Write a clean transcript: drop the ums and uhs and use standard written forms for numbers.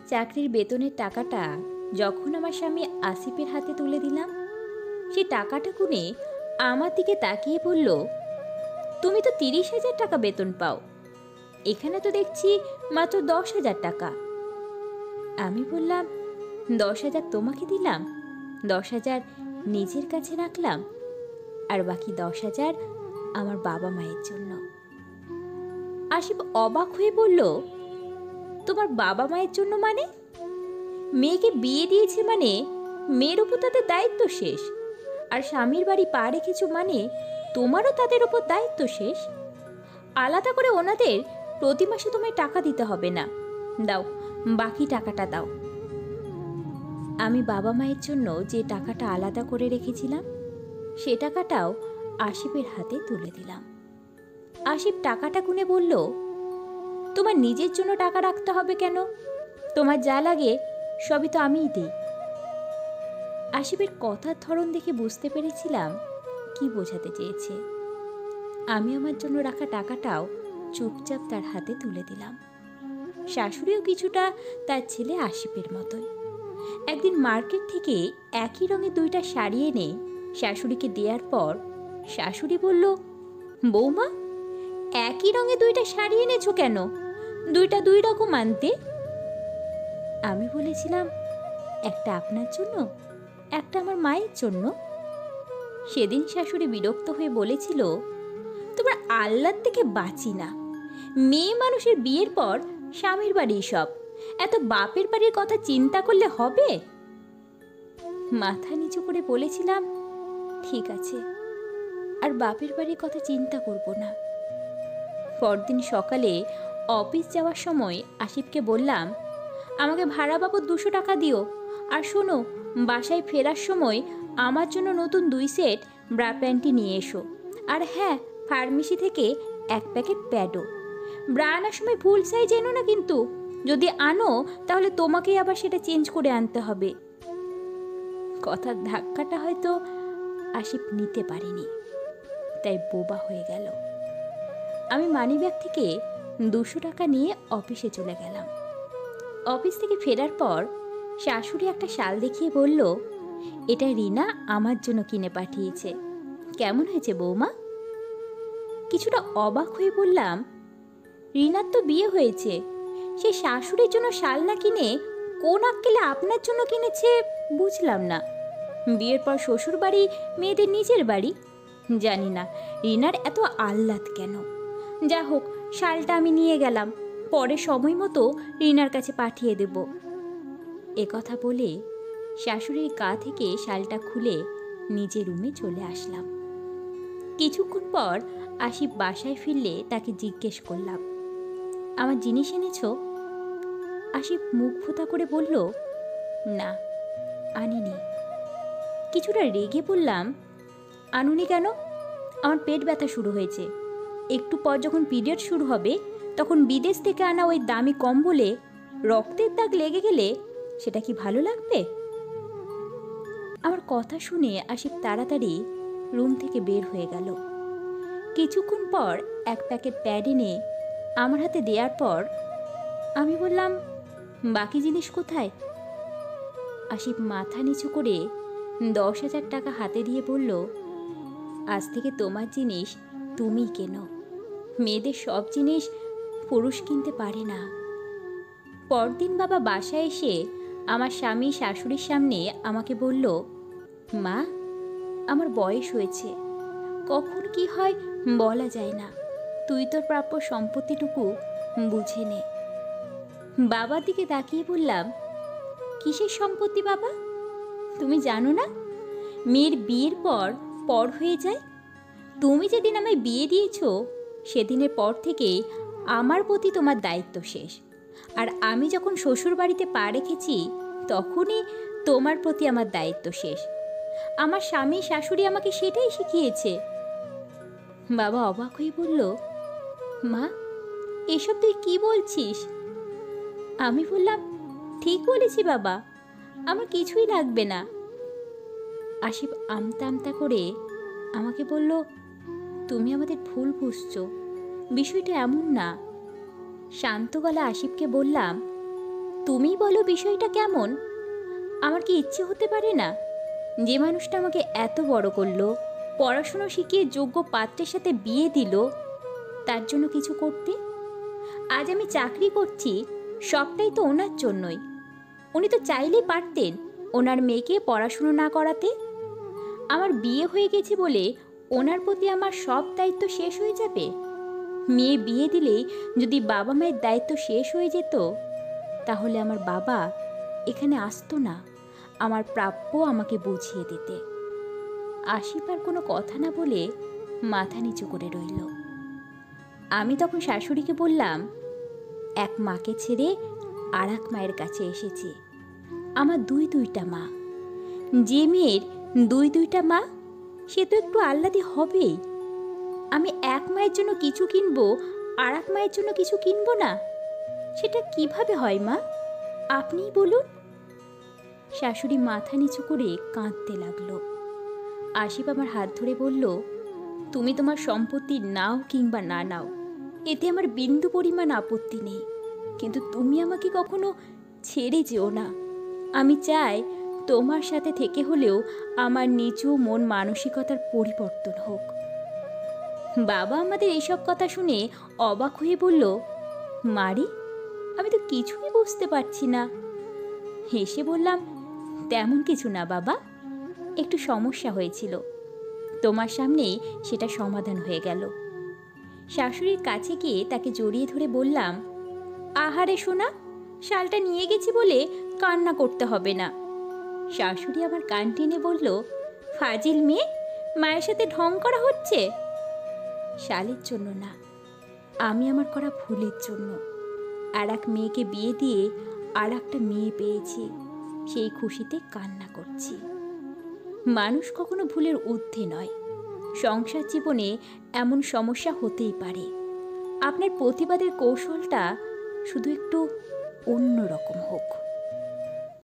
চাকরির বেতনের টাকাটা যখন আমার স্বামী আসিফের হাতে তুলে দিলাম, সে টাকাটা গুনে আমার দিকে তাকিয়ে বলল, তুমি তো 30,000 টাকা বেতন পাও, এখানে তো দেখছি মাত্র 10,000 টাকা। আমি বললাম, 10,000 তোমাকে দিলাম, 10,000 নিজের কাছে রাখলাম, আর বাকি 10,000 আমার বাবা মায়ের জন্য। আসিফ অবাক হয়ে বলল, তোমার বাবা মায়ের জন্য মানে? মেয়েকে বিয়ে দিয়েছে মানে মেয়ের উপর তাদের দায়িত্ব শেষ, আর স্বামীর বাড়ি পা রেখেছ মানে তোমারও তাদের উপর দায়িত্ব শেষ। আলাদা করে ওনাদের প্রতি মাসে তোমায় টাকা দিতে হবে না, দাও বাকি টাকাটা দাও। আমি বাবা মায়ের জন্য যে টাকাটা আলাদা করে রেখেছিলাম সে টাকাটাও আসিফের হাতে তুলে দিলাম। আসিফ টাকাটা গুনে বলল, তোমার নিজের জন্য টাকা রাখতে হবে কেন? তোমার যা লাগে সবই তো আমিই দিই। আসিফের কথার ধরন দেখে বুঝতে পেরেছিলাম কি বোঝাতে চেয়েছে। আমি আমার জন্য রাখা টাকাটাও চুপচাপ তার হাতে তুলে দিলাম। শাশুড়িও কিছুটা তার ছেলে আসিফের মতোই। একদিন মার্কেট থেকে একই রঙের 2টা শাড়ি এনে শাশুড়িকে দেওয়ার পর শাশুড়ি বলল, বৌমা, একই রঙে 2টা শাড়ি এনেছো কেন? 2টা 2 রকম আনতে। আমি বলেছিলাম, একটা আপনার জন্য, একটা আমার মায়ের জন্য। সেদিন শাশুড়ি বিরক্ত হয়ে বলেছিল, তোমার আল্লাহর থেকে বাঁচি না, মেয়ে মানুষের বিয়ের পর স্বামীর বাড়ি সব, এত বাপের বাড়ির কথা চিন্তা করলে হবে? মাথা নিচু করে বলেছিলাম, ঠিক আছে, আর বাপের বাড়ির কথা চিন্তা করব না। পরদিন সকালে অফিস যাওয়ার সময় আসিফকে বললাম, আমাকে ভাড়া বাবদ 200 টাকা দিও, আর শোনো, বাসায় ফেরার সময় আমার জন্য নতুন 2 সেট ব্রা প্যান্টি নিয়ে এসো, আর হ্যাঁ, ফার্মেসি থেকে 1 প্যাকেট প্যাডও। ব্রা আনার সময় ভুল সাইজ এনো না কিন্তু, যদি আনো তাহলে তোমাকেই আবার সেটা চেঞ্জ করে আনতে হবে। কথার ধাক্কাটা হয়তো আসিফ নিতে পারেনি, তাই বোবা হয়ে গেল। আমি মানিব্যাগ থেকে 200 টাকা নিয়ে অফিসে চলে গেলাম। অফিস থেকে ফেরার পর শাশুড়ি একটা শাল দেখিয়ে বলল, এটা রিনা আমার জন্য কিনে পাঠিয়েছে, কেমন হয়েছে বৌমা? কিছুটা অবাক হয়ে বললাম, রিনার তো বিয়ে হয়েছে, সে শাশুড়ির জন্য শাল না কিনে কোন আক্কেলে আপনার জন্য কিনেছে বুঝলাম না। বিয়ের পর শ্বশুর বাড়ি মেয়েদের নিজের বাড়ি, জানি না রিনার এত আহ্লাদ কেন। যা হোক, শালটা আমি নিয়ে গেলাম, পরে সময় মতো রিনার কাছে পাঠিয়ে দেব। কথা বলে শাশুড়ির গা থেকে শালটা খুলে নিজের রুমে চলে আসলাম। কিছুক্ষণ পর আসিফ বাসায় ফিরলে তাকে জিজ্ঞেস করলাম, আমার জিনিস এনেছ? আসিফ মুখ ফোঁতা করে বলল, না, আনিনি। কিছুটা রেগে বললাম, আনুনি কেন? আমার পেট ব্যথা শুরু হয়েছে, একটু পর যখন পিরিয়ড শুরু হবে তখন বিদেশ থেকে আনা ওই দামি কম্বলে রক্তের দাগ লেগে গেলে সেটা কি ভালো লাগবে? আমার কথা শুনে আসিফ তাড়াতাড়ি রুম থেকে বের হয়ে গেল। কিছুক্ষণ পর 1 প্যাকেট প্যাড এনে আমার হাতে দেওয়ার পর আমি বললাম, বাকি জিনিস কোথায়? আসিফ মাথা নিচু করে 10,000 টাকা হাতে দিয়ে বলল, আজ থেকে তোমার জিনিস তুমিই কেনো, মেয়েদের সব জিনিস পুরুষ কিনতে পারে না। পরদিন বাবা বাসায় এসে আমার স্বামী শাশুড়ির সামনে আমাকে বলল, মা, আমার বয়স হয়েছে, কখন কি হয় বলা যায় না, তুই তোর প্রাপ্য সম্পত্তিটুকু বুঝে নে। বাবার দিকে তাকিয়ে বললাম, কিসের সম্পত্তি বাবা? তুমি জানো না মেয়ের বিয়ের পর পর হয়ে যায়? তুমি যেদিন আমায় বিয়ে দিয়েছ সেদিনের পর থেকে আমার প্রতি তোমার দায়িত্ব শেষ, আর আমি যখন শ্বশুর বাড়িতে পা রেখেছি তখনই তোমার প্রতি আমার দায়িত্ব শেষ। আমার স্বামী শাশুড়ি আমাকে সেটাই শিখিয়েছে। বাবা অবাক হয়ে বলল, মা, এসব তুই কি বলছিস? আমি বললাম, ঠিক বলেছি বাবা, আমার কিছুই লাগবে না। আসিফ আমতা আমতা করে আমাকে বলল, তুমি আমাদের ভুল বুঝছো, বিষয়টা এমন না। শান্ত গলা আসিফকে বললাম, তুমি বলো বিষয়টা কেমন? আমার কি ইচ্ছে হতে পারে না যে মানুষটা আমাকে এত বড় করলো, পড়াশুনো শিখিয়ে যোগ্য পাত্রের সাথে বিয়ে দিল, তার জন্য কিছু করতে? আজ আমি চাকরি করছি, সবটাই তো ওনার জন্যই। উনি তো চাইলেই পারতেন ওনার মেয়েকে পড়াশুনো না করাতে। আমার বিয়ে হয়ে গেছে বলে ওনার প্রতি আমার সব দায়িত্ব শেষ হয়ে যাবে? মেয়ে বিয়ে দিলেই যদি বাবা মায়ের দায়িত্ব শেষ হয়ে যেত, তাহলে আমার বাবা এখানে আসতো না আমার প্রাপ্য আমাকে বুঝিয়ে দিতে। আসিফ আর কোনো কথা না বলে মাথা নিচু করে রইল। আমি তখন শাশুড়িকে বললাম, এক মাকে ছেড়ে আর এক মায়ের কাছে এসেছি। আমার দুইটা মা। যে মেয়ের দুইটা মা, সে তো একটু আহ্লাদি হবেই। আমি এক মায়ের জন্য কিছু কিনবো আর এক মায়ের জন্য কিছু কিনবো না? সেটা কিভাবে হয় মা, আপনিই বলুন। শাশুড়ি মাথা নিচু করে কাঁদতে লাগলো। আসিফ আমার হাত ধরে বলল, তুমি তোমার সম্পত্তি নাও কিংবা না নাও, এতে আমার বিন্দু পরিমাণ আপত্তি নেই, কিন্তু তুমি আমাকে কখনো ছেড়ে যেও না। আমি চাই তোমার সাথে থেকে হলেও আমার নিচু মন মানসিকতার পরিবর্তন হোক। বাবা আমাদের এইসব কথা শুনে অবাক হয়ে বলল, মারি, আমি তো কিছুই বুঝতে পারছি না। হেসে বললাম, তেমন কিছু না বাবা, একটু সমস্যা হয়েছিল, তোমার সামনেই সেটা সমাধান হয়ে গেল। শাশুড়ির কাছে গিয়ে তাকে জড়িয়ে ধরে বললাম, আহারে সোনা, শালটা নিয়ে গেছি বলে কান্না করতে হবে না। শাশুড়ি আমার কান টেনে বলল, ফাজিল মেয়ে, মায়ের সাথে ঢং করা হচ্ছে। শালের জন্য না, আমি আমার করা ভুলের জন্য আর এক মেয়েকে বিয়ে দিয়ে আর একটা মেয়ে পেয়েছি, সেই খুশিতে কান্না করছি। মানুষ কখনো ভুলের ঊর্ধ্বে নয়। সংসার জীবনে এমন সমস্যা হতেই পারে। আপনার প্রতিবাদের কৌশলটা শুধু একটু অন্য রকম হোক।